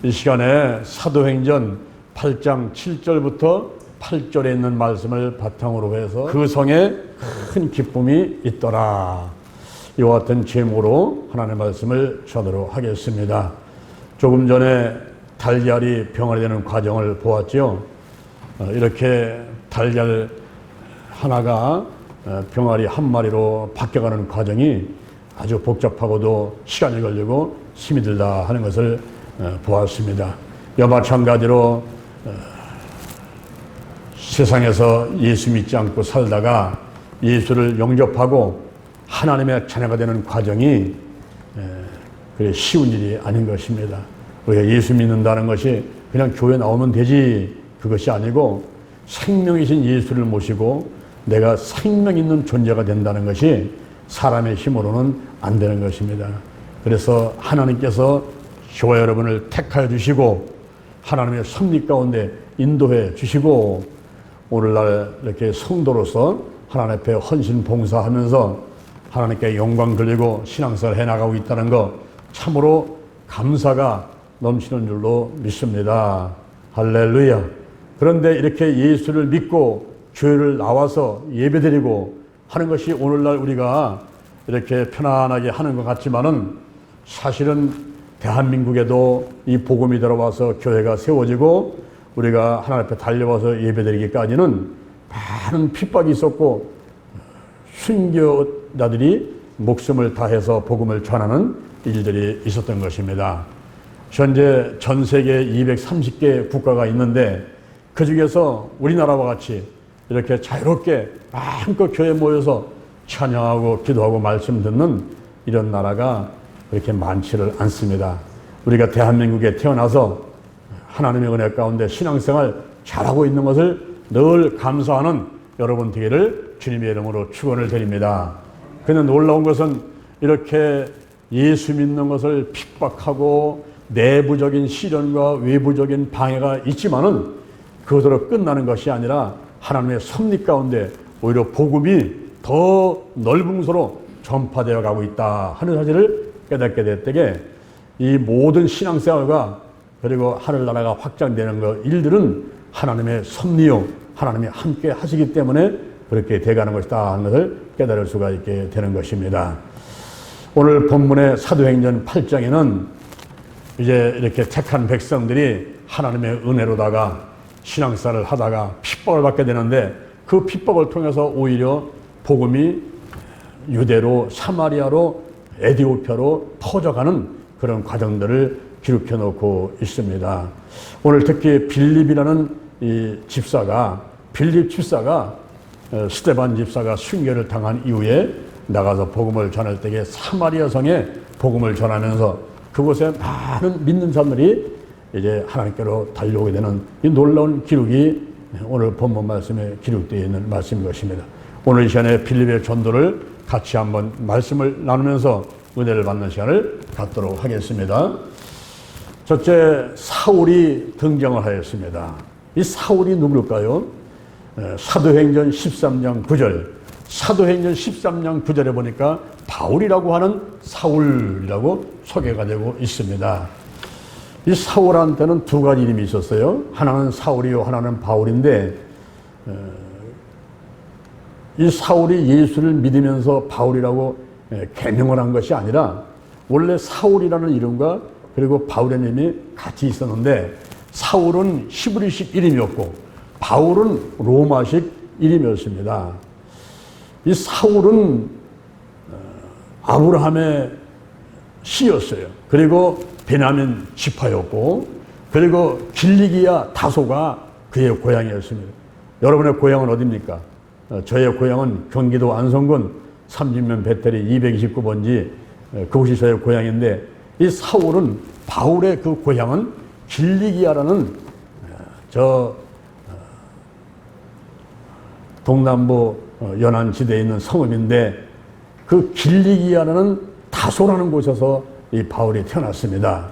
이 시간에 사도행전 8장 7절부터 8절에 있는 말씀을 바탕으로 해서 그 성에 큰 기쁨이 있더라, 이와 같은 제목으로 하나님의 말씀을 전하도록 하겠습니다. 조금 전에 달걀이 병아리 되는 과정을 보았죠. 이렇게 달걀 하나가 병아리 한 마리로 바뀌어가는 과정이 아주 복잡하고도 시간이 걸리고 힘이 들다 하는 것을 보았습니다. 이와 마찬가지로 세상에서 예수 믿지 않고 살다가 예수를 영접하고 하나님의 자녀가 되는 과정이 그래 쉬운 일이 아닌 것입니다. 우리가 예수 믿는다는 것이 그냥 교회 나오면 되지, 그것이 아니고 생명이신 예수를 모시고 내가 생명 있는 존재가 된다는 것이 사람의 힘으로는 안 되는 것입니다. 그래서 하나님께서 저와 여러분을 택하여 주시고 하나님의 섭리 가운데 인도해 주시고 오늘날 이렇게 성도로서 하나님 앞에 헌신 봉사하면서 하나님께 영광 돌리고 신앙생활 해나가고 있다는 것, 참으로 감사가 넘치는 줄로 믿습니다. 할렐루야. 그런데 이렇게 예수를 믿고 교회를 나와서 예배드리고 하는 것이 오늘날 우리가 이렇게 편안하게 하는 것 같지만은 사실은 대한민국에도 이 복음이 들어와서 교회가 세워지고 우리가 하나님 앞에 달려와서 예배드리기까지는 많은 핍박이 있었고 순교자들이 목숨을 다해서 복음을 전하는 일들이 있었던 것입니다. 현재 전 세계 230개 국가가 있는데 그 중에서 우리나라와 같이 이렇게 자유롭게 마음껏 교회에 모여서 찬양하고 기도하고 말씀 듣는 이런 나라가 그렇게 많지를 않습니다. 우리가 대한민국에 태어나서 하나님의 은혜 가운데 신앙생활 잘하고 있는 것을 늘 감사하는 여러분 되기를 주님의 이름으로 축원을 드립니다. 그런데 놀라운 것은 이렇게 예수 믿는 것을 핍박하고 내부적인 시련과 외부적인 방해가 있지만은 그것으로 끝나는 것이 아니라 하나님의 섭리 가운데 오히려 복음이 더 넓은 곳으로 전파되어 가고 있다 하는 사실을 깨닫게 될 때에 이 모든 신앙생활과 그리고 하늘나라가 확장되는 그 일들은 하나님의 섭리요 하나님이 함께 하시기 때문에 그렇게 돼가는 것이다 하는 것을 깨달을 수가 있게 되는 것입니다. 오늘 본문의 사도행전 8장에는 이제 이렇게 택한 백성들이 하나님의 은혜로다가 신앙생활을 하다가 핍박을 받게 되는데 그 핍박을 통해서 오히려 복음이 유대로 사마리아로 에디오피아로 퍼져가는 그런 과정들을 기록해 놓고 있습니다. 오늘 특히 빌립이라는 이 집사가 빌립 집사가 스데반 집사가 순교를 당한 이후에 나가서 복음을 전할 때에 사마리아 성에 복음을 전하면서 그곳에 많은 믿는 자들이 이제 하나님께로 달려오게 되는 이 놀라운 기록이 오늘 본문 말씀에 기록되어 있는 말씀인 것입니다. 오늘 이 시간에 빌립의 전도를 같이 한번 말씀을 나누면서 은혜를 받는 시간을 갖도록 하겠습니다. 첫째, 사울이 등장을 하였습니다. 이 사울이 누굴까요? 사도행전 13장 9절. 사도행전 13장 9절에 보니까 바울이라고 하는 사울이라고 소개가 되고 있습니다. 이 사울한테는 두 가지 이름이 있었어요. 하나는 사울이요, 하나는 바울인데 이 사울이 예수를 믿으면서 바울이라고 개명을 한 것이 아니라 원래 사울이라는 이름과 그리고 바울의 이름이 같이 있었는데 사울은 히브리식 이름이었고 바울은 로마식 이름이었습니다. 이 사울은 아브라함의 씨였어요. 그리고 베냐민 지파였고 그리고 길리기아 다소가 그의 고향이었습니다. 여러분의 고향은 어디입니까? 저의 고향은 경기도 안성군 삼진면 배터리 229번지 그곳이 저의 고향인데 이 사울은 바울의 그 고향은 길리기아라는 저 동남부 연안지대에 있는 성읍인데 그 길리기아라는 다소라는 곳에서 이 바울이 태어났습니다.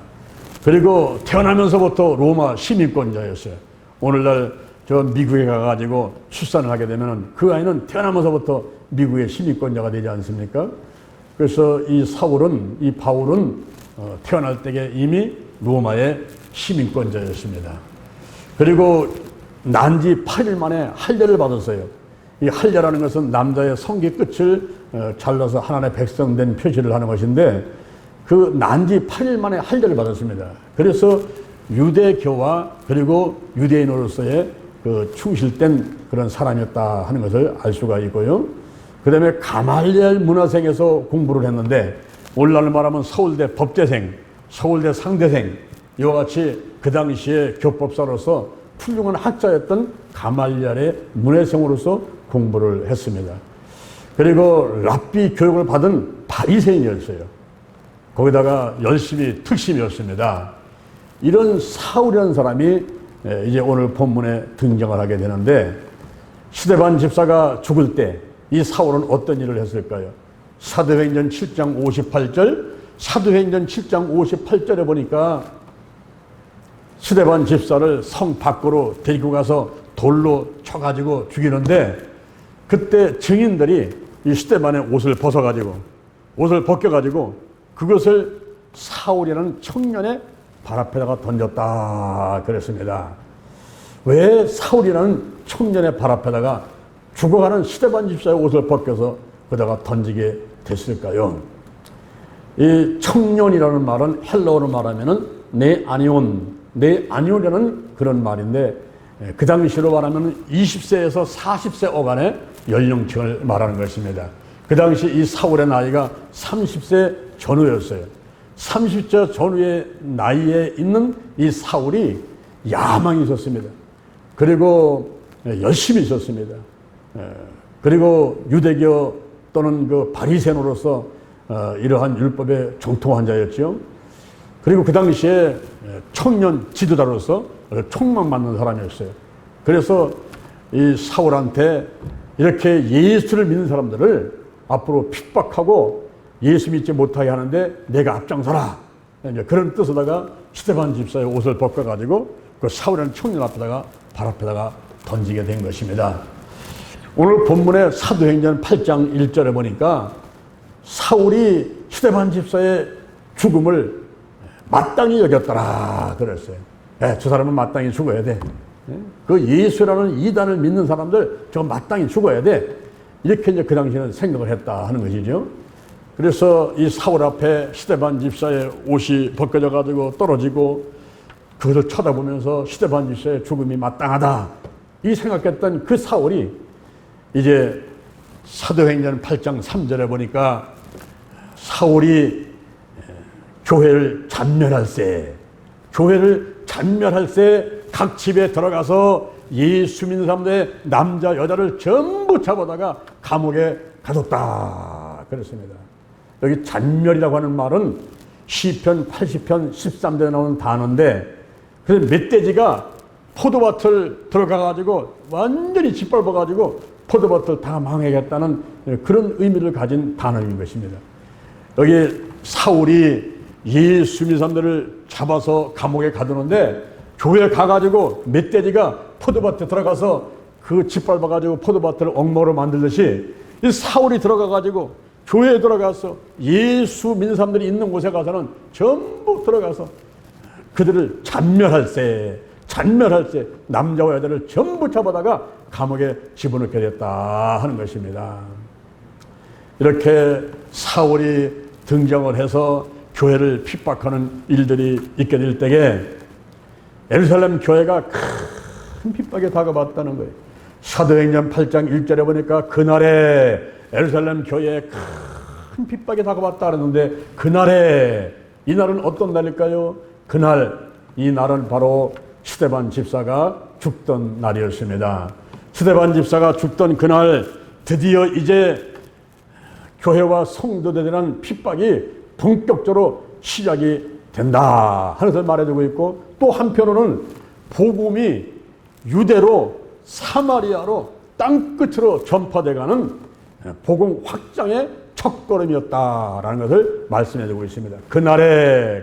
그리고 태어나면서부터 로마 시민권자였어요. 오늘날 저 미국에 가가지고 출산을 하게 되면 그 아이는 태어나면서부터 미국의 시민권자가 되지 않습니까? 그래서 이 바울은 태어날 때에 이미 로마의 시민권자였습니다. 그리고 난지 8일 만에 할례를 받았어요. 이 할례라는 것은 남자의 성기 끝을 잘라서 하나님의 백성된 표시를 하는 것인데 그 난지 8일 만에 할례를 받았습니다. 그래서 유대교와 그리고 유대인으로서의 그 충실된 그런 사람이었다 하는 것을 알 수가 있고요. 그 다음에 가말리엘 문화생에서 공부를 했는데 오늘날 말하면 서울대 법대생, 서울대 상대생 이와 같이 그 당시에 교법사로서 훌륭한 학자였던 가말리엘의 문화생으로서 공부를 했습니다. 그리고 랍비 교육을 받은 바리새인이었어요. 거기다가 열심히 특심이었습니다. 이런 사울이라는 사람이 이제 오늘 본문에 등장을 하게 되는데 스데반 집사가 죽을 때 이 사울은 어떤 일을 했을까요? 사도행전 7장 58절, 사도행전 7장 58절에 보니까 스데반 집사를 성 밖으로 데리고 가서 돌로 쳐가지고 죽이는데 그때 증인들이 이 스데반의 옷을 벗겨가지고 그것을 사울이라는 청년의 발 앞에다가 던졌다 그랬습니다. 왜 사울이라는 청년의 발 앞에다가 죽어가는 스데반 집사의 옷을 벗겨서 거기다가 던지게 됐을까요? 이 청년이라는 말은 헬라어로 말하면은 네아니온이라는 그런 말인데 그 당시로 말하면 20세에서 40세 어간의 연령층을 말하는 것입니다. 그 당시 이 사울의 나이가 30세 전후였어요. 30세 전후의 나이에 있는 이 사울이 야망이 있었습니다. 그리고 열심히 있었습니다. 그리고 유대교 또는 그 바리새인으로서 이러한 율법에 정통한 자였죠. 그리고 그 당시에 청년 지도자로서 총망받는 사람이었어요. 그래서 이 사울한테 이렇게 예수를 믿는 사람들을 앞으로 핍박하고 예수 믿지 못하게 하는데 내가 앞장서라. 그런 뜻으로다가 스데반 집사의 옷을 벗겨가지고 그 사울이라는 청년 앞에다가 발 앞에다가 던지게 된 것입니다. 오늘 본문의 사도행전 8장 1절에 보니까 사울이 스데반 집사의 죽음을 마땅히 여겼더라 그랬어요. 저 사람은 마땅히 죽어야 돼. 그 예수라는 이단을 믿는 사람들 저 마땅히 죽어야 돼. 이렇게 이제 그 당시에는 생각을 했다 하는 것이죠. 그래서 이 사울 앞에 스데반 집사의 옷이 벗겨져 가지고 떨어지고 그것을 쳐다보면서 스데반 집사의 죽음이 마땅하다 이 생각했던 그 사울이 이제 사도행전 8장 3절에 보니까 사울이 교회를 잔멸할세 각 집에 들어가서 예수 믿는 사람들의 남자 여자를 전부 잡아다가 감옥에 가뒀다 그랬습니다. 여기 잔멸이라고 하는 말은 시편 80편 13절에 나오는 단어인데 그래서 멧돼지가 포도밭을 들어가가지고 완전히 짓밟아가지고 포도밭을 다 망하겠다는 그런 의미를 가진 단어인 것입니다. 여기 사울이 예수 믿는 사람들을 잡아서 감옥에 가두는데 교회에 가가지고 멧돼지가 포도밭에 들어가서 그 짓밟아가지고 포도밭을 엉망으로 만들듯이 이 사울이 들어가가지고 교회에 들어가서 예수 믿는 사람들이 있는 곳에 가서는 전부 들어가서 그들을 잔멸할세 남자와 여자를 전부 잡아다가 감옥에 집어넣게 됐다 하는 것입니다. 이렇게 사울이 등장을 해서 교회를 핍박하는 일들이 있게 될 때에 예루살렘 교회가 큰 핍박에 다가왔다는 거예요. 사도행전 8장 1절에 보니까 그날에 예루살렘 교회에 큰 핍박이 다가왔다 그러는데 그날에 이 날은 어떤 날일까요? 이 날은 바로 스데반 집사가 죽던 날이었습니다. 스데반 집사가 죽던 그날 드디어 이제 교회와 성도들에 대한 핍박이 본격적으로 시작이 된다 하는 것을 말해주고 있고 또 한편으로는 복음이 유대로 사마리아로 땅끝으로 전파돼가는 복음 확장의 첫걸음이었다라는 것을 말씀해주고 있습니다. 그날에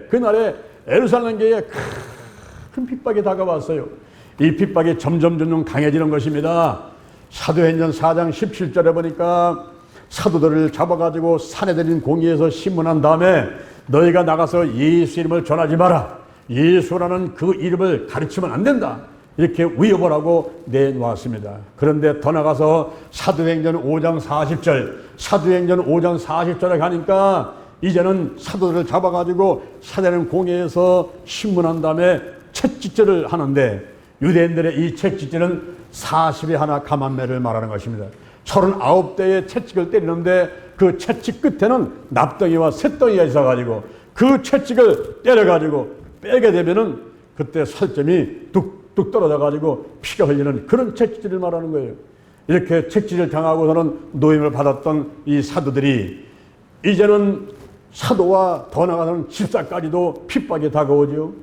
예루살렘 교회에 큰 핍박이 다가왔어요. 이 핍박이 점점 강해지는 것입니다. 사도행전 4장 17절에 보니까 사도들을 잡아가지고 산에 들인 공의에서 심문한 다음에 너희가 나가서 예수 이름을 전하지 마라. 예수라는 그 이름을 가르치면 안 된다. 이렇게 위협을 하고 내놓았습니다. 그런데 더 나가서 사도행전 5장 40절, 사도행전 5장 40절에 가니까 이제는 사도들을 잡아가지고 사도행 공회에서 신문한 다음에 채찍질을 하는데, 유대인들의 이 채찍질은 40에 하나 감한매를 말하는 것입니다. 39대의 채찍을 때리는데 그 채찍 끝에는 납덩이와 쇳덩이가 있어가지고 그 채찍을 때려가지고 빼게 되면은 그때 살점이 뚝뚝 떨어져가지고 피가 흘리는 그런 채찍질을 말하는 거예요. 이렇게 채찍질을 당하고서는 노임을 받았던 이 사도들이 이제는 사도와 더 나아가서는 집사까지도 핍박이 다가오죠.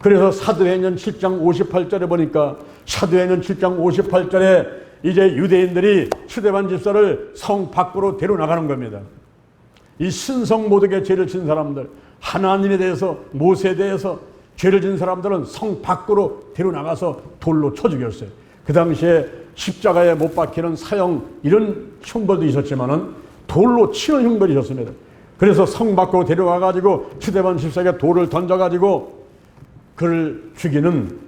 그래서 사도행전 7장 58절에 보니까, 사도행전 7장 58절에 이제 유대인들이 스데반 집사를 성 밖으로 데려나가는 겁니다. 이 신성 모독에 죄를 진 사람들, 하나님에 대해서, 모세에 대해서 죄를 진 사람들은 성 밖으로 데려나가서 돌로 쳐 죽였어요. 그 당시에 십자가에 못 박히는 사형, 이런 형벌도 있었지만은 돌로 치는 형벌이 있었습니다. 그래서 성 밖으로 데려가가지고 스데반 집사에게 돌을 던져가지고 그를 죽이는,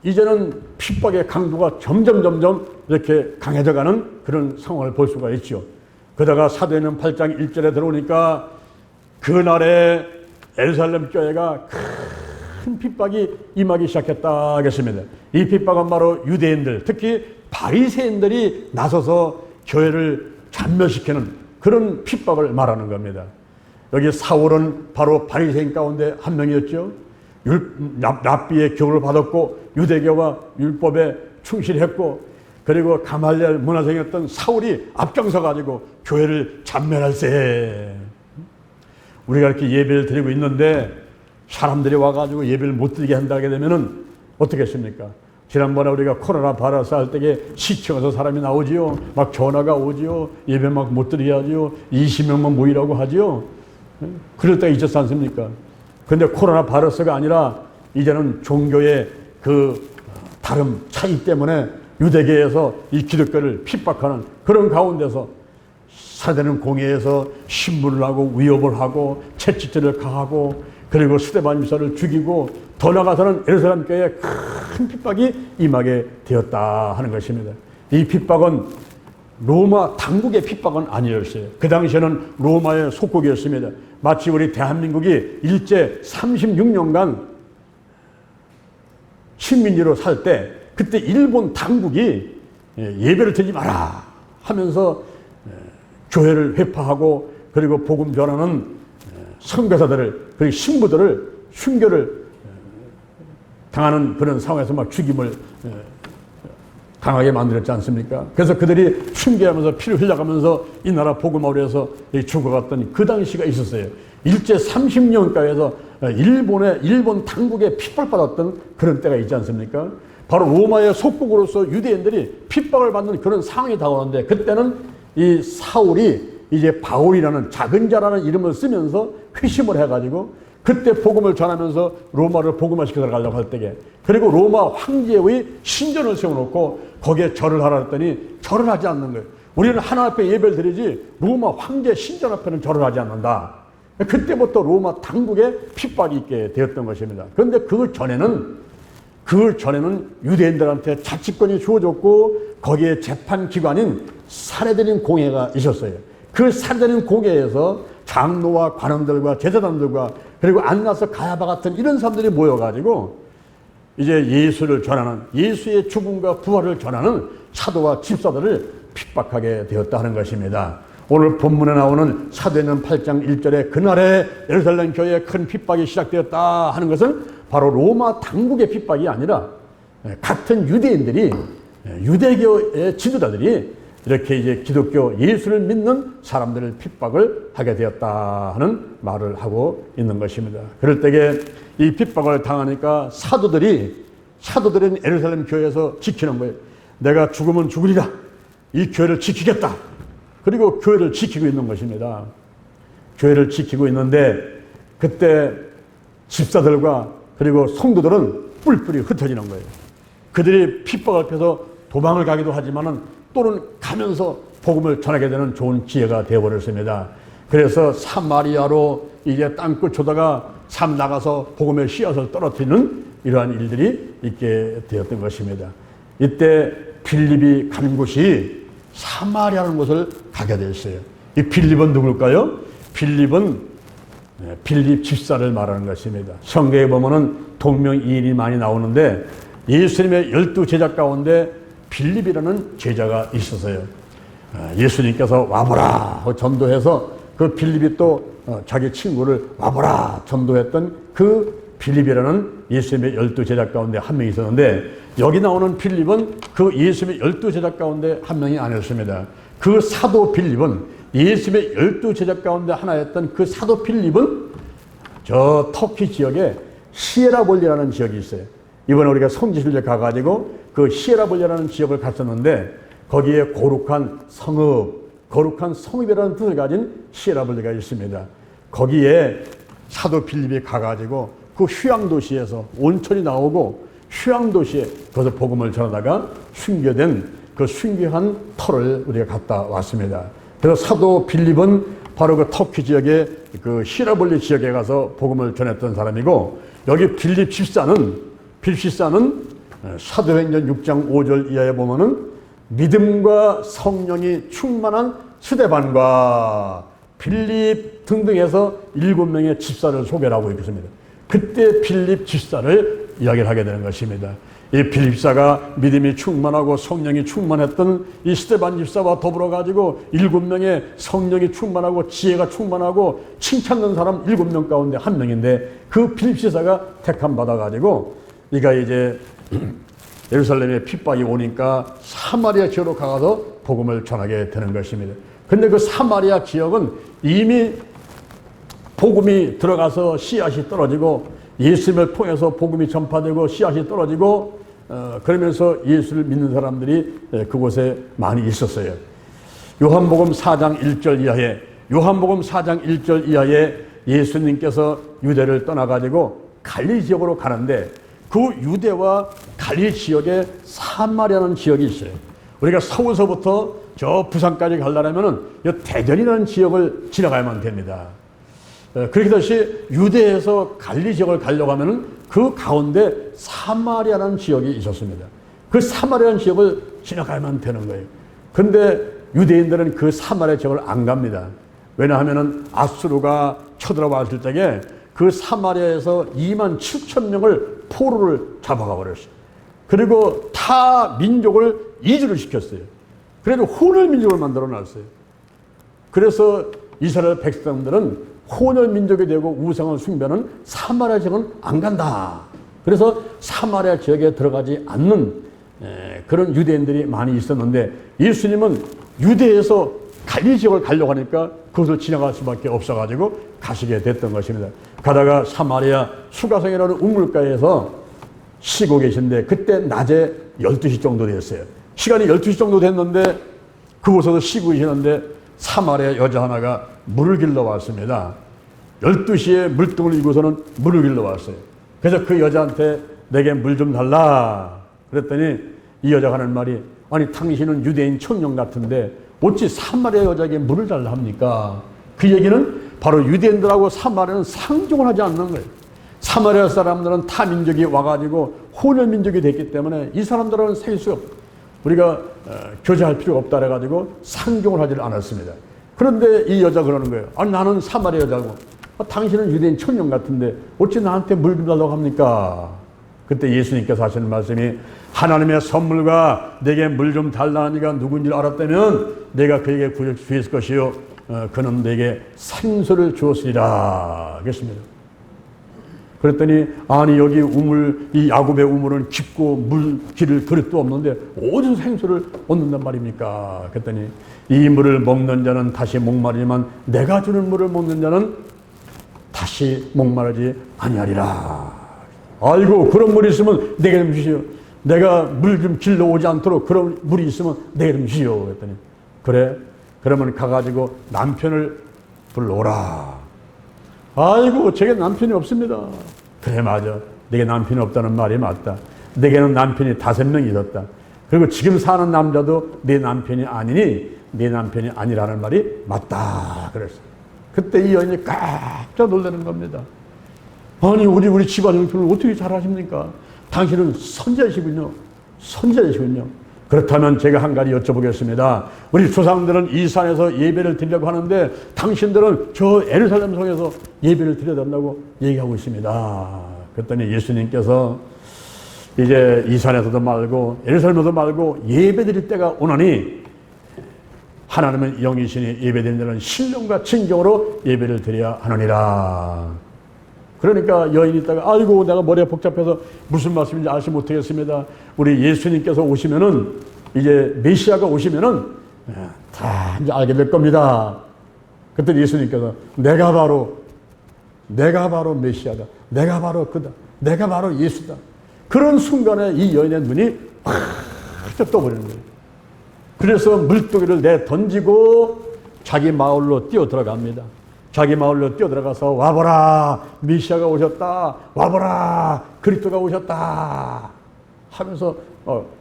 이제는 핍박의 강도가 점점 이렇게 강해져가는 그런 상황을 볼 수가 있죠. 그러다가 사도행전 8장 1절에 들어오니까 그날에 예루살렘 교회가 큰 핍박이 임하기 시작했다 하겠습니다. 이 핍박은 바로 유대인들, 특히 바리새인들이 나서서 교회를 잔멸시키는 그런 핍박을 말하는 겁니다. 여기 사울은 바로 바리새인 가운데 한 명이었죠. 랍비의 교훈을 받았고 유대교와 율법에 충실했고, 그리고 가말리엘 문화생이었던 사울이 앞장서 가지고 교회를 잔멸할세. 우리가 이렇게 예배를 드리고 있는데 사람들이 와가지고 예배를 못 드리게 한다게 되면은 어떻게 했습니까? 지난번에 우리가 코로나 바이러스 할 때에 시청에서 사람이 나오지요. 막 전화가 오지요. 예배 막 못 드리게 하지요. 20명만 모이라고 하지요. 그럴 때가 있었지 않습니까? 근데 코로나 바이러스가 아니라 이제는 종교의 그 다름 차이 때문에 유대계에서 이 기독교를 핍박하는 그런 가운데서 사도는 공회에서 신문을 하고 위협을 하고 채찍질을 가하고, 그리고 스데반 집사를 죽이고, 더 나아가서는 예루살렘 교회에 큰 핍박이 임하게 되었다 하는 것입니다. 이 핍박은 로마 당국의 핍박은 아니었어요. 그 당시에는 로마의 속국이었습니다. 마치 우리 대한민국이 일제 36년간 식민지로 살 때 그때 일본 당국이 예배를 드리지 마라 하면서 교회를 회파하고, 그리고 복음 전하는 선교사들을, 그리고 신부들을 순교를 당하는 그런 상황에서 막 죽임을 당하게 만들었지 않습니까? 그래서 그들이 순교하면서 피를 흘려가면서 이 나라 복음하기 위해서 죽어갔던 그 당시가 있었어요. 일제 30년가에서 일본 당국에 핍박받았던 그런 때가 있지 않습니까? 바로 로마의 속국으로서 유대인들이 핍박을 받는 그런 상황이 다가오는데, 그때는 이 사울이 이제 바울이라는 작은 자라는 이름을 쓰면서 회심을 해가지고 그때 복음을 전하면서 로마를 복음화시켜 들어가려고 할 때에, 그리고 로마 황제의 신전을 세워놓고 거기에 절을 하라 했더니 절을 하지 않는 거예요. 우리는 하나님 앞에 예배를 드리지 로마 황제 신전 앞에는 절을 하지 않는다. 그때부터 로마 당국에 핍박이 있게 되었던 것입니다. 그런데 그 전에는 유대인들한테 자치권이 주어졌고 거기에 재판기관인 사례드린 공회가 있었어요. 그 사례드린 공회에서 장로와 관원들과 제사장들과 그리고 안나서 가야바 같은 이런 사람들이 모여가지고 이제 예수를 전하는, 예수의 죽음과 부활을 전하는 사도와 집사들을 핍박하게 되었다 하는 것입니다. 오늘 본문에 나오는 사도행전 8장 1절에 그날에 예루살렘 교회에 큰 핍박이 시작되었다 하는 것은 바로 로마 당국의 핍박이 아니라 같은 유대인들이, 유대교의 지도자들이 이렇게 이제 기독교 예수를 믿는 사람들을 핍박을 하게 되었다 하는 말을 하고 있는 것입니다. 그럴 때에 이 핍박을 당하니까 사도들은 예루살렘 교회에서 지키는 거예요. 내가 죽으면 죽으리라. 이 교회를 지키겠다. 그리고 교회를 지키고 있는 것입니다. 교회를 지키고 있는데 그때 집사들과 그리고 성도들은 뿔뿔이 흩어지는 거예요. 그들이 핍박을 펴서 도망을 가기도 하지만은 또는 가면서 복음을 전하게 되는 좋은 기회가 되어버렸습니다. 그래서 사마리아로 이제 땅끝 조다가 참 나가서 복음의 씨앗을 떨어뜨리는 이러한 일들이 있게 되었던 것입니다. 이때 빌립이 간 곳이 사마리아라는 곳을 가게 됐어요. 이 빌립은 누굴까요? 빌립은 빌립 집사를 말하는 것입니다. 성경에 보면은 동명이인이 많이 나오는데 예수님의 12제자 가운데 빌립이라는 제자가 있었어요. 예수님께서 와보라 하고 전도해서 그 빌립이 또 자기 친구를 와보라 전도했던 그 빌립이라는 예수님의 12제자 가운데 한 명이 있었는데, 여기 나오는 빌립은 그 예수님의 12제자 가운데 한 명이 아니었습니다. 그 사도 빌립은 예수님의 12제자 가운데 하나였던 그 사도 빌립은 저 터키 지역에 히에라볼리라는 지역이 있어요. 이번에 우리가 성지순례 가가지고 그 히에라볼리라는 지역을 갔었는데 거기에 거룩한 성읍이라는 뜻을 가진 히에라볼리가 있습니다. 거기에 사도 빌립이 가가지고 그 휴양도시에서 온천이 나오고 휴양도시에 거기서 복음을 전하다가 순교된 그 순교한 터를 우리가 갔다 왔습니다. 그래서 사도 빌립은 바로 그 터키 지역의 그 히에라볼리 지역에 가서 복음을 전했던 사람이고, 여기 빌립 집사는 사도행전 6장 5절 이하에 보면은 믿음과 성령이 충만한 스데반과 빌립 등등 해서 7명의 집사를 소개를 하고 있습니다. 그때 빌립 집사를 이야기를 하게 되는 것입니다. 이 빌립 집사가 믿음이 충만하고 성령이 충만했던 이 스데반 집사와 더불어 가지고 7명의 성령이 충만하고 지혜가 충만하고 칭찬하는 사람 7명 가운데 한 명인데, 그 빌립 집사가 택함 받아 가지고 이가 이제 예루살렘에 핍박이 오니까 사마리아 지역으로 가서 복음을 전하게 되는 것입니다. 근데 그 사마리아 지역은 이미 복음이 들어가서 씨앗이 떨어지고 예수님을 통해서 복음이 전파되고 씨앗이 떨어지고 그러면서 예수를 믿는 사람들이 그곳에 많이 있었어요. 요한복음 4장 1절 이하에 예수님께서 유대를 떠나가지고 갈릴리 지역으로 가는데, 그 유대와 갈릴리 지역에 사마리아라는 지역이 있어요. 우리가 서울서부터 저 부산까지 가려면 대전이라는 지역을 지나가야만 됩니다. 그렇게 다시 유대에서 갈릴리 지역을 가려고 하면 그 가운데 사마리아라는 지역이 있었습니다. 그 사마리아라는 지역을 지나가야만 되는 거예요. 그런데 유대인들은 그 사마리아 지역을 안 갑니다. 왜냐하면 아수르가 쳐들어왔을 때에 그 사마리아에서 2만 7천 명을 포로를 잡아가 버렸어요. 그리고 타 민족을 이주를 시켰어요. 그래도 혼혈 민족을 만들어 놨어요. 그래서 이스라엘 백성들은 혼혈 민족이 되고 우상을 숭배하는 사마리아 지역은 안 간다. 그래서 사마리아 지역에 들어가지 않는 그런 유대인들이 많이 있었는데, 예수님은 유대에서 갈릴리 지역을 가려고 하니까 그것을 지나갈 수밖에 없어가지고 가시게 됐던 것입니다. 가다가 사마리아 수가성이라는 우물가에서 쉬고 계신데, 그때 낮에 12시 정도 됐어요. 시간이 12시 정도 됐는데 그곳에서 쉬고 계시는데 사마리아 여자 하나가 물을 길러 왔습니다. 12시에 물등을 이고서는 물을 길러 왔어요. 그래서 그 여자한테 내게 물 좀 달라 그랬더니 이 여자가 하는 말이, 아니 당신은 유대인 청년 같은데 어찌 사마리아 여자에게 물을 달라 합니까? 그 얘기는 바로 유대인들하고 사마리아는 상종을 하지 않는 거예요. 사마리아 사람들은 타 민족이 와가지고 혼혈 민족이 됐기 때문에 이 사람들은 사귈 수 없고 우리가 교제할 필요가 없다 해가지고 상종을 하지를 않았습니다. 그런데 이 여자 그러는 거예요. 아니 나는 사마리아 여자고 당신은 유대인 청년 같은데 어찌 나한테 물 좀 달라고 합니까? 그때 예수님께서 하시는 말씀이, 하나님의 선물과 내게 물 좀 달라는 이가 누군지 알았다면 내가 그에게 주었을 것이요 그는 내게 생수를 주었으리라 그랬습니다. 그랬더니 아니 여기 우물, 이 야곱의 우물은 깊고 물 기를 그릇도 없는데 어디서 생수를 얻는단 말입니까? 그랬더니 이 물을 먹는 자는 다시 목마르지만 내가 주는 물을 먹는 자는 다시 목마르지 아니하리라. 아이고 그런 물이 있으면 내게 좀 주시오. 내가 물 좀 길러 오지 않도록 그런 물이 있으면 내게 좀 주시오. 그랬더니 그래 그러면 가가지고 남편을 불러오라. 아이고 제게 남편이 없습니다. 그래 맞아, 내게 남편이 없다는 말이 맞다. 내게는 남편이 5명이 있었다. 그리고 지금 사는 남자도 내 남편이 아니니 내 남편이 아니라는 말이 맞다 그랬어. 그때 이 여인이 깜짝 놀라는 겁니다. 아니 우리 집안 형편을 어떻게 잘하십니까? 당신은 선지자시군요. 선지자시군요. 그렇다면 제가 한 가지 여쭤보겠습니다. 우리 조상들은 이 산에서 예배를 드리려고 하는데 당신들은 저 예루살렘 성에서 예배를 드려야 된다고 얘기하고 있습니다. 그랬더니 예수님께서 이제 이 산에서도 말고 예루살렘에서도 말고 예배 드릴 때가 오나니 하나님은 영이시니 예배드리는 데는 신령과 진정으로 예배를 드려야 하느니라. 그러니까 여인이 있다가 아이고 내가 머리가 복잡해서 무슨 말씀인지 알지 못하겠습니다. 우리 예수님께서 오시면은 이제 메시아가 오시면은 다 이제 알게 될 겁니다. 그때 예수님께서 내가 바로 메시아다. 내가 바로 그다. 내가 바로 예수다. 그런 순간에 이 여인의 눈이 확 떠버리는 거예요. 그래서 물고기를 내던지고 자기 마을로 뛰어 들어갑니다. 자기 마을로 뛰어들어가서 와보라 메시아가 오셨다. 와보라 그리스도가 오셨다 하면서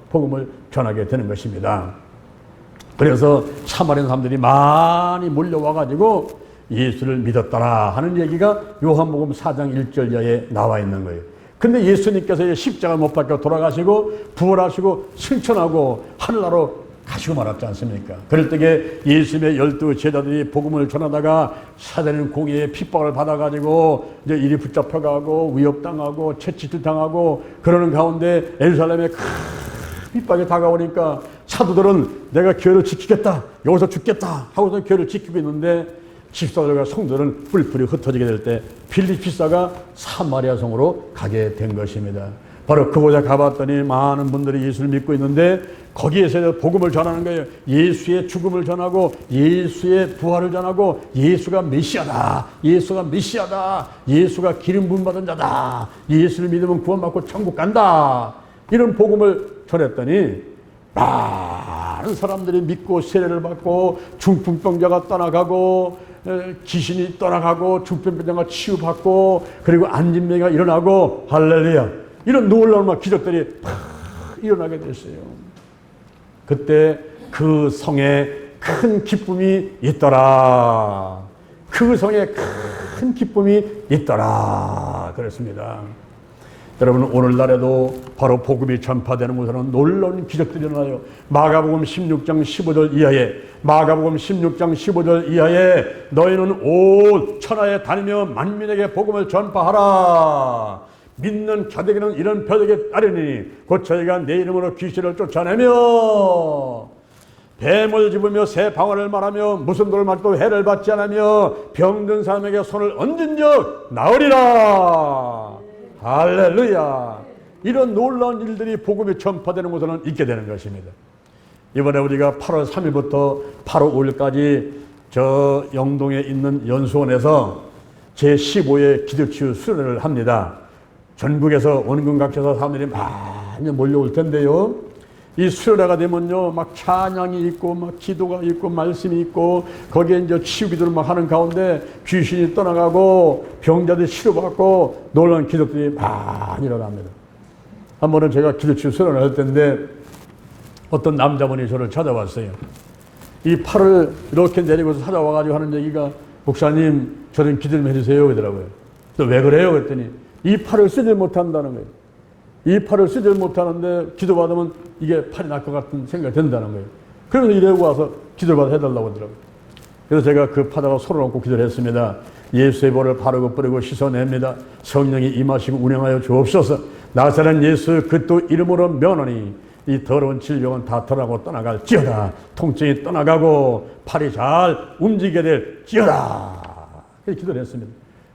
복음을 전하게 되는 것입니다. 그래서 사마리아 사람들이 많이 몰려와가지고 예수를 믿었더라 하는 얘기가 요한복음 4장 1절 이하에 나와 있는 거예요. 근데 예수님께서 십자가 못 박혀 돌아가시고 부활하시고 승천하고 하늘나라로 가시고 말았지 않습니까? 그럴 때에 예수님의 12 제자들이 복음을 전하다가 사단은 공의의 핍박을 받아가지고 이제 이리 붙잡혀가고 위협당하고 채찍질 당하고 그러는 가운데 예루살렘에 큰 핍박이 다가오니까 사도들은 내가 교회를 지키겠다 여기서 죽겠다 하고서 교회를 지키고 있는데 집사들과 성도들은 뿔뿔이 흩어지게 될 때 빌립비사가 사마리아 성으로 가게 된 것입니다. 바로 그곳에 가봤더니 많은 분들이 예수를 믿고 있는데 거기에서 복음을 전하는 거예요. 예수의 죽음을 전하고 예수의 부활을 전하고 예수가 메시아다. 예수가 메시아다. 예수가 기름 부음 받은 자다. 예수를 믿으면 구원받고 천국 간다. 이런 복음을 전했더니 많은 사람들이 믿고 세례를 받고 중풍병자가 떠나가고 귀신이 떠나가고 중풍병자가 치유받고 그리고 안진병이 일어나고 할렐루야 이런 놀라운 기적들이 일어나게 됐어요. 그때 그 성에 큰 기쁨이 있더라. 그 성에 큰 기쁨이 있더라. 그랬습니다. 여러분 오늘날에도 바로 복음이 전파되는 곳에는 놀라운 기적들이 일어나요. 마가복음 16장 15절 이하에 마가복음 16장 15절 이하에 너희는 온 천하에 다니며 만민에게 복음을 전파하라. 믿는 자들에게는 이런 표적이 따르니 곧 저희가 내 이름으로 귀신을 쫓아내며 뱀을 집으며 새 방언을 말하며 무슨 돌을 맞도 해를 받지 않으며 병든 사람에게 손을 얹은 적 나으리라. 할렐루야. 이런 놀라운 일들이 복음이 전파되는 곳에는 있게 되는 것입니다. 이번에 우리가 8월 3일부터 8월 5일까지 저 영동에 있는 연수원에서 제15회 기도치유 수련회를 합니다. 전국에서 원근각지에서 사람들이 많이 몰려올 텐데요. 이 수련회가 되면요, 막 찬양이 있고, 막 기도가 있고, 말씀이 있고, 거기에 이제 치유기도를 막 하는 가운데 귀신이 떠나가고, 병자들이 치료받고, 놀라운 기적들이 많이 일어납니다. 한 번은 제가 기도치유 수련을 할 때인데, 어떤 남자분이 저를 찾아왔어요. 이 팔을 이렇게 내리고서 찾아와가지고 하는 얘기가, 목사님, 저는 기도 좀 해주세요. 그러더라고요. 그래서 왜 그래요? 그랬더니, 이 팔을 쓰질 못한다는 거예요. 이 팔을 쓰질 못하는데 기도받으면 이게 팔이 날 것 같은 생각이 든다는 거예요. 그래서 이래고 와서 기도를 받아 해달라고 하더라고요. 그래서 제가 그 파다가 손을 얹고 기도를 했습니다. 예수의 볼을 바르고 뿌리고 씻어냅니다. 성령이 임하시고 운행하여 주옵소서. 나사렛 예수 그리스도 이름으로 명하노니 이 더러운 질병은 다 털하고 떠나갈지어다. 통증이 떠나가고 팔이 잘 움직이게 될지어다. 그렇게 기도를 했습니다.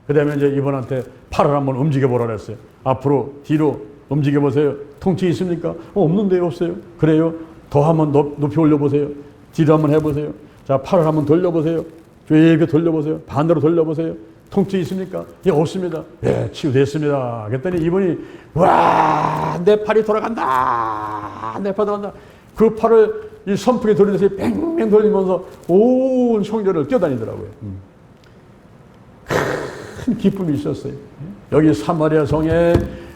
그 다음에 이제 이분한테 팔을 한번 움직여보라 그랬어요. 앞으로, 뒤로 움직여보세요. 통증이 있습니까? 없는데요, 없어요. 그래요? 더 한번 높이 올려보세요. 뒤로 한번 해보세요. 자, 팔을 한번 돌려보세요. 이렇게 돌려보세요. 반대로 돌려보세요. 통증이 있습니까? 예, 없습니다. 예, 치유됐습니다. 그랬더니 이분이, 와, 내 팔이 돌아간다. 내 팔이 돌아간다. 그 팔을 이 선풍기 돌리듯이 뺑뺑 돌리면서 온 성전을 뛰어다니더라고요. 큰 기쁨이 있었어요. 여기 사마리아 성에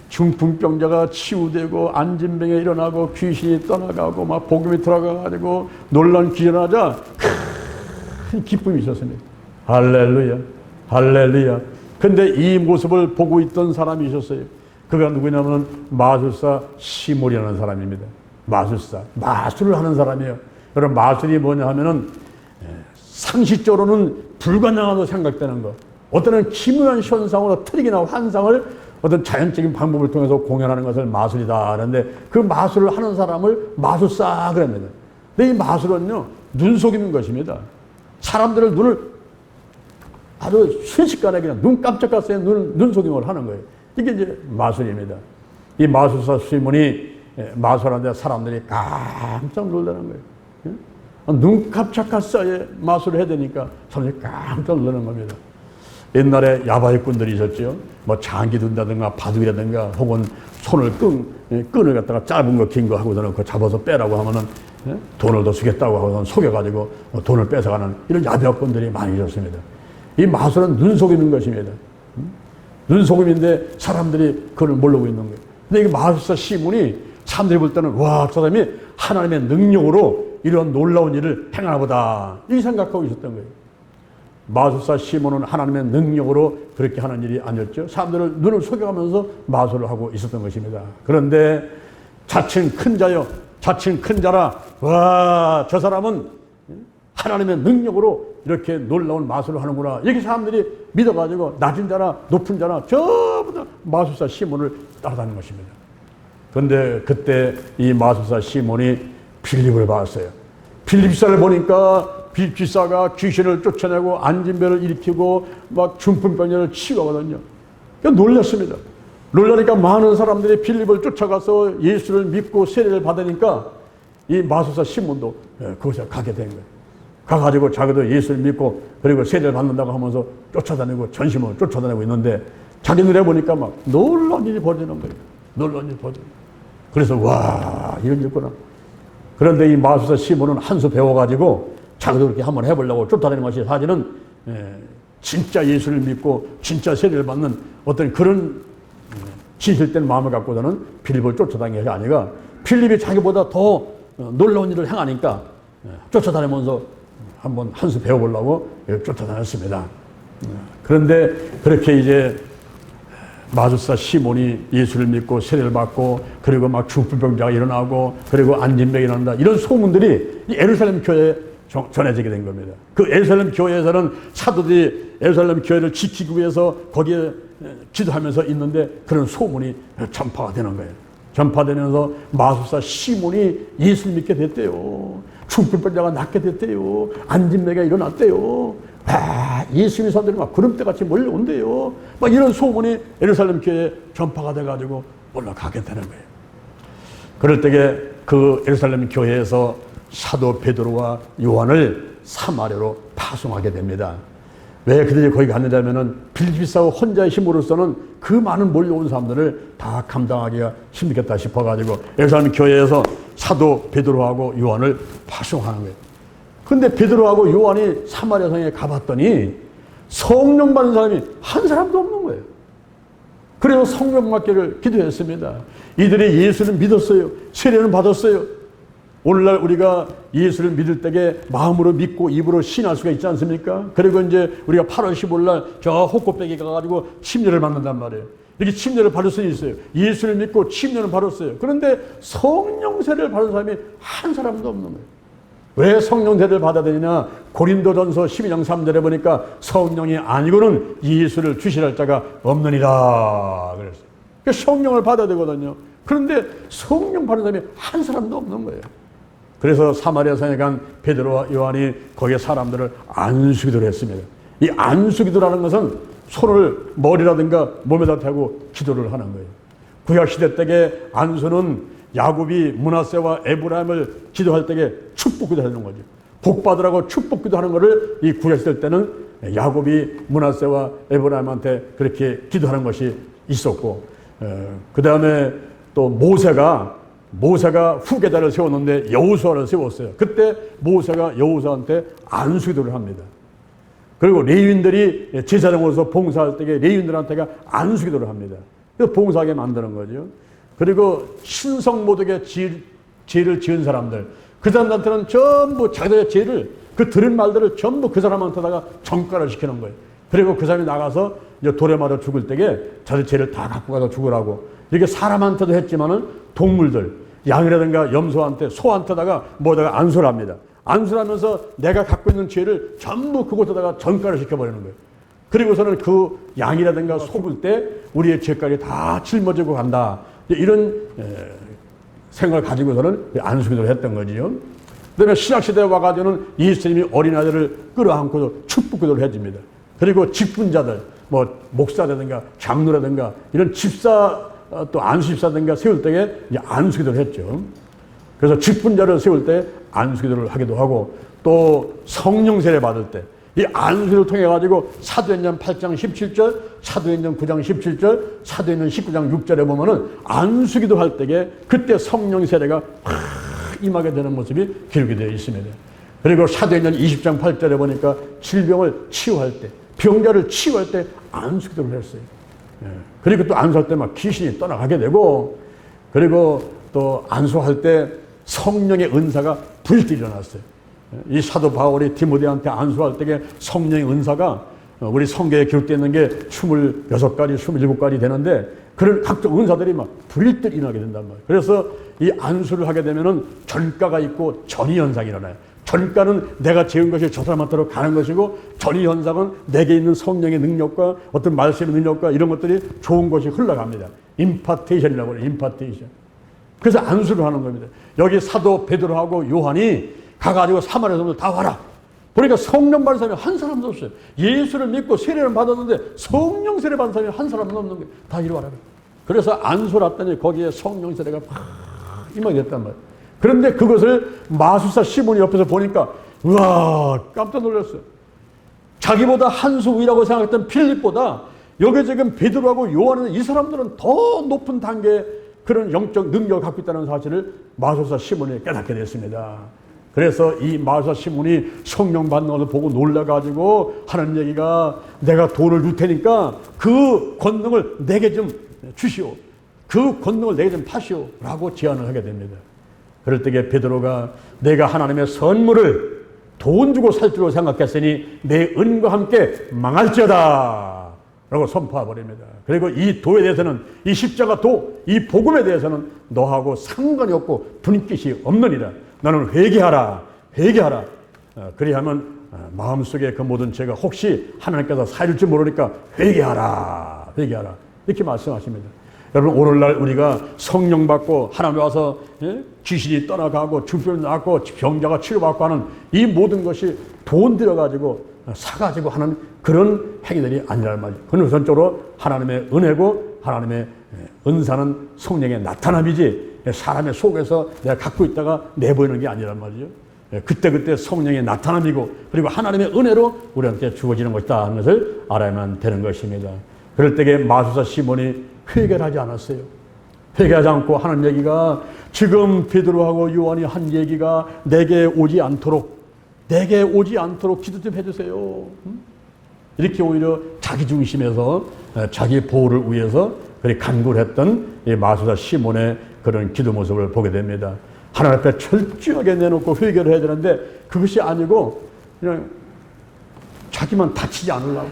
중풍병자가 치유되고 안진병에 일어나고 귀신이 떠나가고 막 복음이 들어가가지고 놀라운 기전하자 큰 기쁨이 있었습니다. 할렐루야, 할렐루야. 근데 이 모습을 보고 있던 사람이 있었어요. 그가 누구냐면 마술사 시몬이라는 사람입니다. 마술사, 마술을 하는 사람이에요. 여러분, 마술이 뭐냐 하면은 상식적으로는 불가능하다고 생각되는 것, 어떤 기묘한 현상으로 트릭이나 환상을 어떤 자연적인 방법을 통해서 공연하는 것을 마술이다 하는데, 그 마술을 하는 사람을 마술사 그럽니다. 근데 이 마술은요, 눈속이는 것입니다. 사람들을 눈을 아주 순식간에 그냥 눈 깜짝할 새 눈속임을 하는 거예요. 이게 이제 마술입니다. 이 마술사 시몬이 마술하는데 사람들이 깜짝 놀라는 거예요. 눈 깜짝할 사이에 마술을 해야 되니까 사람들이 깜짝 놀라는 겁니다. 옛날에 야바이꾼들이 있었죠. 뭐 장기 둔다든가 바둑이라든가 혹은 손을 끈을 갖다가 짧은 거 긴 거 하고서는 그거 잡아서 빼라고 하면은 돈을 더 주겠다고 하고서는 속여가지고 돈을 뺏어가는 이런 야바이꾼들이 많이 있었습니다. 이 마술은 눈 속이는 것입니다. 눈 속임인데 사람들이 그걸 모르고 있는 거예요. 근데 이 마술사 시몬이 사람들이 볼 때는 와, 저 사람이 하나님의 능력으로 이런 놀라운 일을 행하나 보다, 이 생각하고 있었던 거예요. 마술사 시몬은 하나님의 능력으로 그렇게 하는 일이 아니었죠. 사람들을 눈을 속여가면서 마술을 하고 있었던 것입니다. 그런데 자칭 큰 자여, 자칭 큰 자라, 와, 저 사람은 하나님의 능력으로 이렇게 놀라운 마술을 하는구나, 이렇게 사람들이 믿어가지고 낮은 자나 높은 자나 전부 다 마술사 시몬을 따라다니는 것입니다. 그런데 그때 이 마술사 시몬이 빌립을 봤어요. 빌립사를 보니까 빌립사가 귀신을 쫓아내고 안진배를 일으키고 막 중풍병자를 치유하거든요. 놀랐습니다. 놀라니까 많은 사람들이 빌립을 쫓아가서 예수를 믿고 세례를 받으니까 이 마술사 시몬도 그곳에 가게 된 거예요. 가가지고 자기도 예수를 믿고 그리고 세례를 받는다고 하면서 쫓아다니고 전심으로 쫓아다니고 있는데 자기 눈에 보니까 막 놀라운 일이 벌어지는 거예요. 놀라운 일이 벌어지는 거예요. 그래서 와, 이런 일구나. 그런데 이 마술사 시몬은 한 수 배워가지고 자기도 그렇게 한번 해보려고 쫓아다니는 것이 사실은 진짜 예수를 믿고 진짜 세례를 받는 어떤 그런 진실된 마음을 갖고서는 빌립을 쫓아다니는 것이 아니라 빌립이 자기보다 더 놀라운 일을 행하니까 쫓아다니면서 한번 한 수 배워보려고 쫓아다녔습니다. 그런데 그렇게 이제 마술사 시몬이 예수를 믿고 세례를 받고 그리고 막 중풍병자가 일어나고 그리고 안진병이 일어난다, 이런 소문들이 이 예루살렘 교회에 전해지게 된 겁니다. 그 예루살렘 교회에서는 사도들이 예루살렘 교회를 지키기 위해서 거기에 기도하면서 있는데 그런 소문이 전파가 되는 거예요. 전파되면서 마술사 시몬이 예수를 믿게 됐대요. 중풍병자가 낫게 됐대요. 안진병이 일어났대요. 아, 예수님의 사람들이 막 구름대같이 몰려온대요. 막 이런 소문이 예루살렘 교회에 전파가 돼가지고 올라가게 되는 거예요. 그럴 때에 그 예루살렘 교회에서 사도 베드로와 요한을 사마리아로 파송하게 됩니다. 왜 그들이 거기 갔느냐면은 빌립사와 혼자의 힘으로서는 그 많은 몰려온 사람들을 다 감당하기가 힘들겠다 싶어가지고 예루살렘 교회에서 사도 베드로하고 요한을 파송하는 거예요. 근데 베드로하고 요한이 사마리아 성에 가봤더니 성령 받은 사람이 한 사람도 없는 거예요. 그래서 성령 받기를 기도했습니다. 이들이 예수를 믿었어요. 세례는 받았어요. 오늘날 우리가 예수를 믿을 때에 마음으로 믿고 입으로 신할 수가 있지 않습니까? 그리고 이제 우리가 8월 15일 날 저 호꽃배기 가가지고 침례를 받는단 말이에요. 이렇게 침례를 받을 수 있어요. 예수를 믿고 침례를 받았어요. 그런데 성령 세례를 받은 사람이 한 사람도 없는 거예요. 왜 성령 세례를 받아야 되느냐? 고린도전서 12장 3절에 보니까 성령이 아니고는 예수를 주시할 자가 없느니라 그랬어요. 그러니까 성령을 받아야 되거든요. 그런데 성령 받은 사람이 한 사람도 없는 거예요. 그래서 사마리아 성에 간 베드로와 요한이 거기에 사람들을 안수기도를 했습니다. 이 안수기도라는 것은 손을 머리라든가 몸에다 대고 기도를 하는 거예요. 구약시대 때에 안수는 야곱이 므낫세와 에브라임을 기도할 때에 축복기도 하는 거죠. 복받으라고 축복기도 하는 것을 이 구약시대 때는 야곱이 므낫세와 에브라임한테 그렇게 기도하는 것이 있었고, 그 다음에 또 모세가 후계자를 세웠는데 여호수아를 세웠어요. 그때 모세가 여호수아한테 안수기도를 합니다. 그리고 레위인들이 제사장으로서 봉사할 때에 레위인들한테가 안수기도를 합니다. 그래서 봉사하게 만드는 거죠. 그리고 신성 모독의 죄를 지은 사람들, 그 사람들한테는 전부 자기들의 죄를 그 들은 말들을 전부 그 사람한테다가 전가를 시키는 거예요. 그리고 그 사람이 나가서 이제 돌에 맞아 죽을 때에 자기 죄를 다 갖고 가서 죽으라고. 이렇게 사람한테도 했지만은 동물들, 양이라든가 염소한테, 소한테다가 뭐다가 안수를 합니다. 안수를 하면서 내가 갖고 있는 죄를 전부 그곳에다가 전가를 시켜버리는 거예요. 그리고서는 그 양이라든가 속을 때 우리의 죄까지 다 짊어지고 간다. 이런 생각을 가지고서는 안수기도를 했던 거지요. 그 다음에 신약시대에 와가지고는 예수님이 어린아이들을 끌어안고 축복기도를 해줍니다. 그리고 직분자들, 뭐 목사라든가 장로라든가 이런 집사, 또 안수집사든가 세울 때에 안수기도를 했죠. 그래서 직분자를 세울 때 안수기도를 하기도 하고, 또 성령 세례 받을 때 이 안수를 통해 가지고 사도행전 8장 17절, 사도행전 9장 17절, 사도행전 19장 6절에 보면은 안수기도 할 때에 그때 성령 세례가 확 임하게 되는 모습이 기록이 되어 있습니다. 그리고 사도행전 20장 8절에 보니까 질병을 치유할 때, 병자를 치유할 때 안수기도를 했어요. 그리고 또 안수할 때 막 귀신이 떠나가게 되고, 그리고 또 안수할 때 성령의 은사가 불길 일어났어요. 이 사도 바울이 디모데한테 안수할 때에 성령의 은사가 우리 성경에 기록되어 있는 게 26가지, 27가지 되는데 그런 각종 은사들이 막 불일듯 일어나게 된단 말이에요. 그래서 이 안수를 하게 되면은 전가가 있고 전이현상이 일어나요. 전가는 내가 지은 것이 저 사람한테로 가는 것이고, 전이현상은 내게 있는 성령의 능력과 어떤 말씀의 능력과 이런 것들이 좋은 것이 흘러갑니다. 임파테이션이라고 해요. 임파테이션. 그래서 안수를 하는 겁니다. 여기 사도 베드로하고 요한이 가가지고 사마리아 사람들 다 와라. 보니까 성령 받은 사람이 한 사람도 없어요. 예수를 믿고 세례를 받았는데 성령 세례 받은 사람이 한 사람도 없는 거예요. 다 이리 와라. 그래서 안수를 했더니 거기에 성령 세례가 팍 임하게 됐단 말이에요. 그런데 그것을 마술사 시몬이 옆에서 보니까 우와 깜짝 놀랐어요. 자기보다 한 수 위라고 생각했던 필립보다 여기 지금 베드로하고 요한은 이 사람들은 더 높은 단계의 그런 영적 능력을 갖고 있다는 사실을 마술사 시몬이 깨닫게 됐습니다. 그래서 이 마술사 시몬이 성령 받는 것을 보고 놀라가지고 하는 얘기가, 내가 돈을 줄 테니까 그 권능을 내게 좀 주시오. 그 권능을 내게 좀 파시오. 라고 제안을 하게 됩니다. 그럴 때에 베드로가 내가 하나님의 선물을 돈 주고 살 줄로 생각했으니 내 은과 함께 망할지어다. 라고 선포해버립니다. 그리고 이 도에 대해서는, 이 십자가 도, 이 복음에 대해서는 너하고 상관이 없고 분깃이 없느니라. 너는 회개하라. 회개하라. 그리하면 마음속에 그 모든 죄가 혹시 하나님께서 사해줄지 모르니까 회개하라. 회개하라. 이렇게 말씀하십니다. 여러분, 오늘날 우리가 성령 받고 하나님 와서 귀신이 떠나가고 중병이 낫고 병자가 치료받고 하는 이 모든 것이 돈 들여가지고 사가지고 하는 그런 행위들이 아니란 말이죠. 그건 우선적으로 하나님의 은혜고 하나님의 은사는 성령의 나타남이지 사람의 속에서 내가 갖고 있다가 내보이는 게 아니란 말이죠. 그때그때 성령의 나타남이고, 그리고 하나님의 은혜로 우리한테 주어지는 것이다 하는 것을 알아야만 되는 것입니다. 그럴 때에 마술사 시몬이 회개를 하지 않았어요. 회개하지 않고 하는 얘기가, 지금 베드로하고 요한이 한 얘기가 내게 오지 않도록 기도 좀 해주세요. 이렇게 오히려 자기 중심에서 자기 보호를 위해서 그렇게 간구를 했던 이 마술사 시몬의 그런 기도 모습을 보게 됩니다. 하나님 앞에 철저하게 내놓고 회개를 해야 되는데 그것이 아니고 그냥 자기만 다치지 않으려고,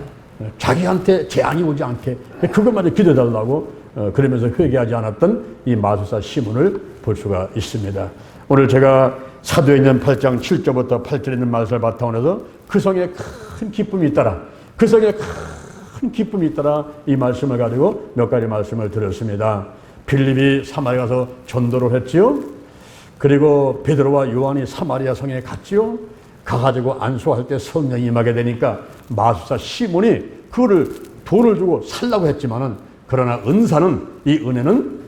자기한테 재앙이 오지 않게 그것만 기도해달라고 그러면서 회개하지 않았던 이 마술사 시몬을 볼 수가 있습니다. 오늘 제가 사도행전 8장 7절부터 8절에 있는 말씀을 바탕으로 해서 그 성에 큰 기쁨이 있더라. 그 성에 큰 기쁨이 있더라. 이 말씀을 가지고 몇 가지 말씀을 드렸습니다. 빌립이 사마리아 가서 전도를 했지요. 그리고 베드로와 요한이 사마리아 성에 갔지요. 가가지고 안수할 때 성령이 임하게 되니까 마술사 시몬이 그거를 돈을 주고 살라고 했지만은, 그러나 은사는, 이 은혜는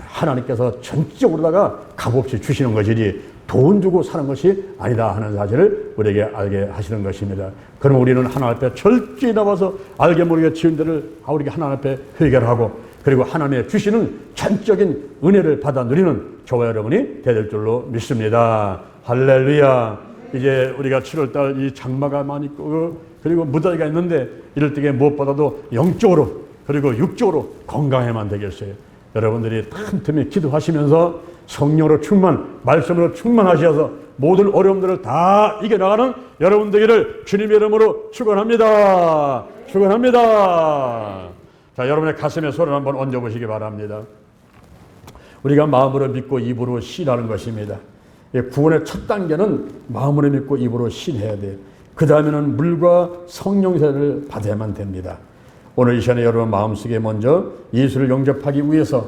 하나님께서 전적으로다가 값없이 주시는 것이지 돈 주고 사는 것이 아니다 하는 사실을 우리에게 알게 하시는 것입니다. 그럼 우리는 하나님 앞에 철저히 나와서 알게 모르게 지은 데를 우리가 하나님 앞에 회개를 하고, 그리고 하나님의 주시는 전적인 은혜를 받아 누리는 저와 여러분이 되될 줄로 믿습니다. 할렐루야. 이제 우리가 7월달 이 장마가 많이 있고 그리고 무더위가 있는데, 이럴 때에 무엇보다도 영적으로 그리고 육적으로 건강해만 되겠어요. 여러분들이 틈틈이 기도하시면서 성령으로 충만, 말씀으로 충만하셔서 모든 어려움들을 다 이겨나가는 여러분 되기를 주님의 이름으로 축원합니다. 축원합니다. 자, 여러분의 가슴에 손을 한번 얹어보시기 바랍니다. 우리가 마음으로 믿고 입으로 신하는 것입니다. 구원의 첫 단계는 마음으로 믿고 입으로 신해야 돼요. 그 다음에는 물과 성령 세례를 받아야만 됩니다. 오늘 이 시간에 여러분 마음속에 먼저 예수를 영접하기 위해서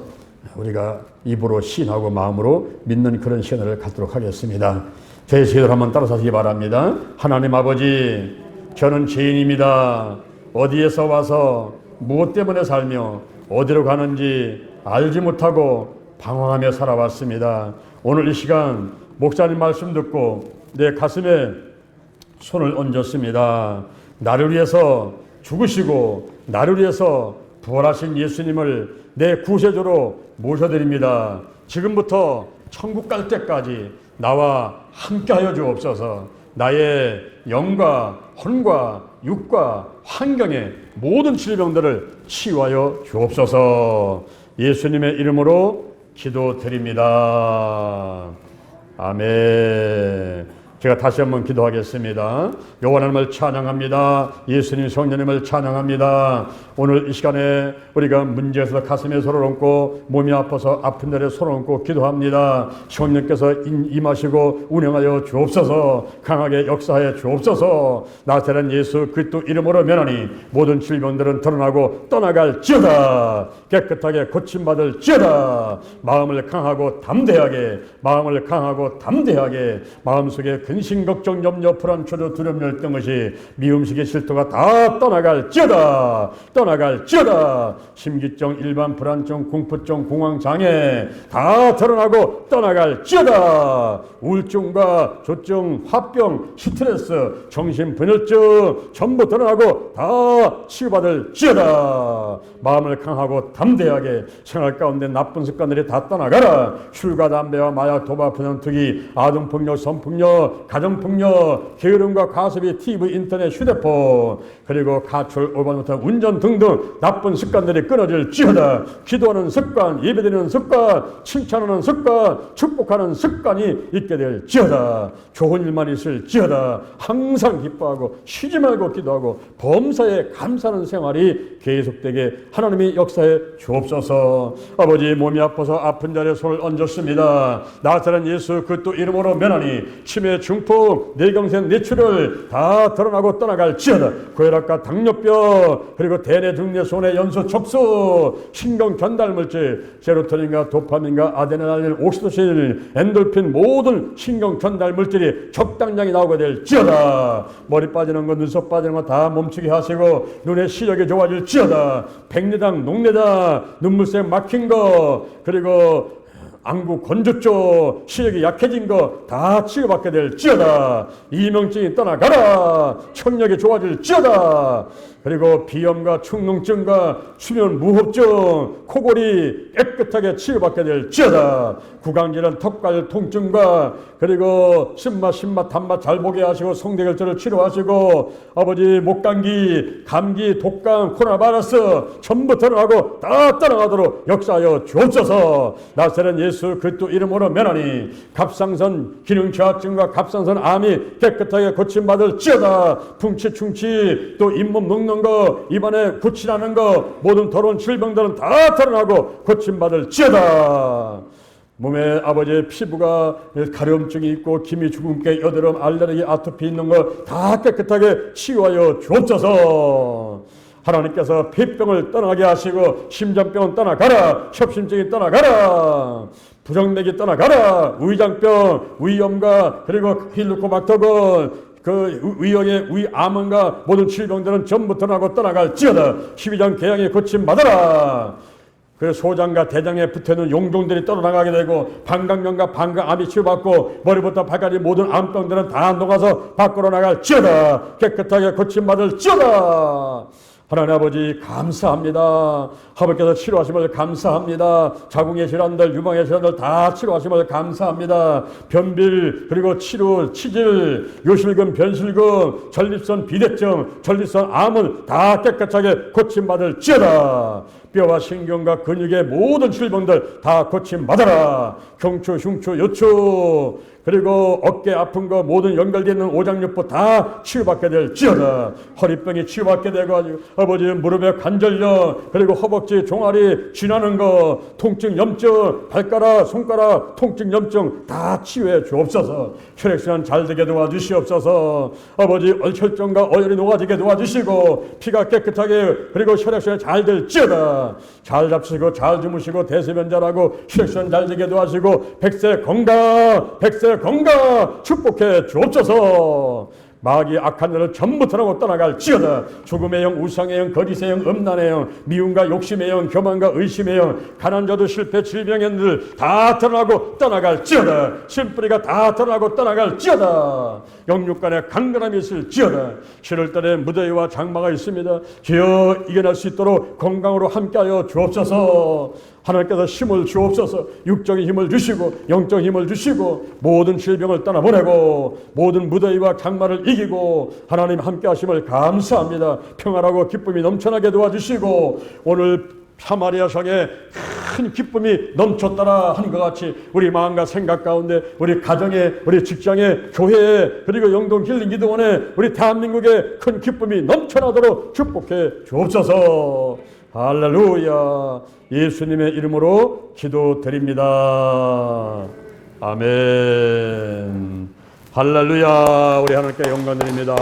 우리가 입으로 신하고 마음으로 믿는 그런 시간을 갖도록 하겠습니다. 제 기도를 한번 따라서 하시기 바랍니다. 하나님 아버지, 저는 죄인입니다. 어디에서 와서 무엇 때문에 살며 어디로 가는지 알지 못하고 방황하며 살아왔습니다. 오늘 이 시간 목사님 말씀 듣고 내 가슴에 손을 얹었습니다. 나를 위해서 죽으시고 나를 위해서 부활하신 예수님을 내 구세주로 모셔드립니다. 지금부터 천국 갈 때까지 나와 함께하여 주옵소서. 나의 영과 혼과 육과 환경의 모든 질병들을 치유하여 주옵소서. 예수님의 이름으로 기도드립니다. 아멘. 제가 다시 한번 기도하겠습니다. 여호와 하나님을 찬양합니다. 예수님 성령님을 찬양합니다. 오늘 이 시간에 우리가 문제에서 가슴에 손을 얹고 몸이 아파서 아픈 데에 손을 얹고 기도합니다. 성령께서 임하시고 운행하여 주옵소서. 강하게 역사하여 주옵소서. 나사렛 예수 그리스도 이름으로 면하니 모든 질병들은 드러나고 떠나갈지어다. 깨끗하게 고침받을지어다. 마음을 강하고 담대하게 마음속에 근심 걱정 염려 불안 초조 두려움 열등 것이 미움식의 실토가 다 떠나갈지어다. 심기증 일반 불안증 공포증 공황장애 다 드러나고 떠나갈지어다. 우울증과 조증 화병 스트레스 정신분열증 전부 드러나고 다 치유받을지어다. 마음을 강하고 담대하게 생활 가운데 나쁜 습관들이 다 떠나가라. 술과 담배와 마약 도박 부정투기 아동폭력 성폭력 가정폭력 게으름과 가습이 TV 인터넷 휴대폰 그리고 가출 오반못한 운전 등등 나쁜 습관들이 끊어질지어다. 기도하는 습관 예배드리는 습관 칭찬하는 습관 축복하는 습관이 있게 될지어다. 좋은 일만 있을지어다. 항상 기뻐하고 쉬지 말고 기도하고 범사에 감사하는 생활이 계속되게 하나님이 역사해 주옵소서. 아버지 몸이 아파서 아픈 자리에 손을 얹었습니다. 나사렛 예수 그리스도 이름으로 면하니 치매 중풍 뇌경색 뇌출혈 다 드러나고 떠나갈지어다. 고혈압과 당뇨병 그리고 대뇌 등뇌 손해 연소 척수 신경 전달물질 세로토닌과 도파민과 아드레날린 옥시토신 엔돌핀 모든 신경 전달물질이 적당량이 나오게 될지어다. 머리 빠지는 거 눈썹 빠지는 거 다 멈추게 하시고 눈의 시력이 좋아질지어다. 백내장 녹내장 눈물샘 막힌 거 그리고 안구 건조증 시력이 약해진 거 다 치유받게 될지어다. 이명증이 떠나가라. 청력이 좋아질지어다. 그리고 비염과 축농증과 수면 무호흡증 코골이 깨끗하게 치유받게 될지어다. 구강질환 턱관절 통증과 그리고 신맛 단맛 잘 보게 하시고 성대결절을 치료하시고 아버지 목감기 감기 독감 코로나바이러스 전부 드러나고 다 떠나가도록 역사하여 주옵소서. 나사렛 예수 그리스도 이름으로 면하니 갑상선 기능저하증과 갑상선 암이 깨끗하게 고침받을지어다. 풍치 충치 또 잇몸 녹는 거 입안에 구취나는 거 모든 더러운 질병들은 다 드러나고 고침받을지어다. 몸에 아버지의 피부가 가려움증이 있고 기미 주근깨 여드름 알레르기 아토피 있는 거 다 깨끗하게 치유하여 주옵소서. 하나님께서 폐병을 떠나게 하시고 심장병은 떠나가라. 협심증이 떠나가라. 부정맥이 떠나가라. 위장병 위염과 그리고 힐루코박터건 그 위형의 위암원과 모든 질병들은 전부 떠나고 떠나갈지어다. 12장 개양에 고침받아라. 그래서 소장과 대장에 붙어있는 용종들이 떠나가게 되고 방광염과 방광암이 치유받고 머리부터 발까지 모든 암병들은 다 녹아서 밖으로 나갈지어다. 깨끗하게 고침받을지어다. 하나님 아버지 감사합니다. 아버지께서 치료하심을 감사합니다. 자궁의 질환들 유방의 질환들 다 치료하심을 감사합니다. 변빌 그리고 치료 치질 요실금 변실금 전립선 비대증 전립선 암은 다 깨끗하게 고침받을지어다. 뼈와 신경과 근육의 모든 질병들 다 고침받아라. 경추, 흉추, 요추, 그리고 어깨 아픈 거 모든 연결되어 있는 오장육부 다 치유받게 될지어다. 허리병이 치유받게 되고 아버지 무릎의 관절염, 그리고 허벅지 종아리 쥐나는 거, 통증, 염증, 발가락, 손가락 통증, 염증 다 치유해 주옵소서. 혈액순환 잘 되게 도와주시옵소서. 아버지 얼혈정과 어혈이 녹아지게 도와주시고 피가 깨끗하게 그리고 혈액순환 잘 될지어다. 잘 잡수시고 잘 주무시고 대소변 잘하고 혈액순환 잘 되게 도와주시고 백세 건강, 백세 건강 축복해 주옵소서. 마귀 악한 일을 전부 털하고 떠나갈지어다. 죽음의 영, 우상의 영, 거짓의 영, 음란의 영, 미움과 욕심의 영, 교만과 의심의 영, 가난자도 실패, 질병의 영들 다 드러나고 떠나갈지어다. 심뿌리가 다 드러나고 떠나갈지어다. 영육간에 강건함이 있을지어다. 7월달에 무더위와 장마가 있습니다. 주여 이겨낼 수 있도록 건강으로 함께하여 주옵소서. 하나님께서 힘을 주옵소서. 육적인 힘을 주시고 영적인 힘을 주시고 모든 질병을 떠나보내고 모든 무더위와 장마를 이기고 하나님 함께 하심을 감사합니다. 평안하고 기쁨이 넘쳐나게 도와주시고 오늘 사마리아 성에 큰 기쁨이 넘쳤더라 하는 것 같이 우리 마음과 생각 가운데 우리 가정에 우리 직장에 교회에 그리고 영동 힐링 기도원에 우리 대한민국에 큰 기쁨이 넘쳐나도록 축복해 주옵소서. 할렐루야. 예수님의 이름으로 기도드립니다. 아멘. 할렐루야. 우리 하나님께 영광 드립니다.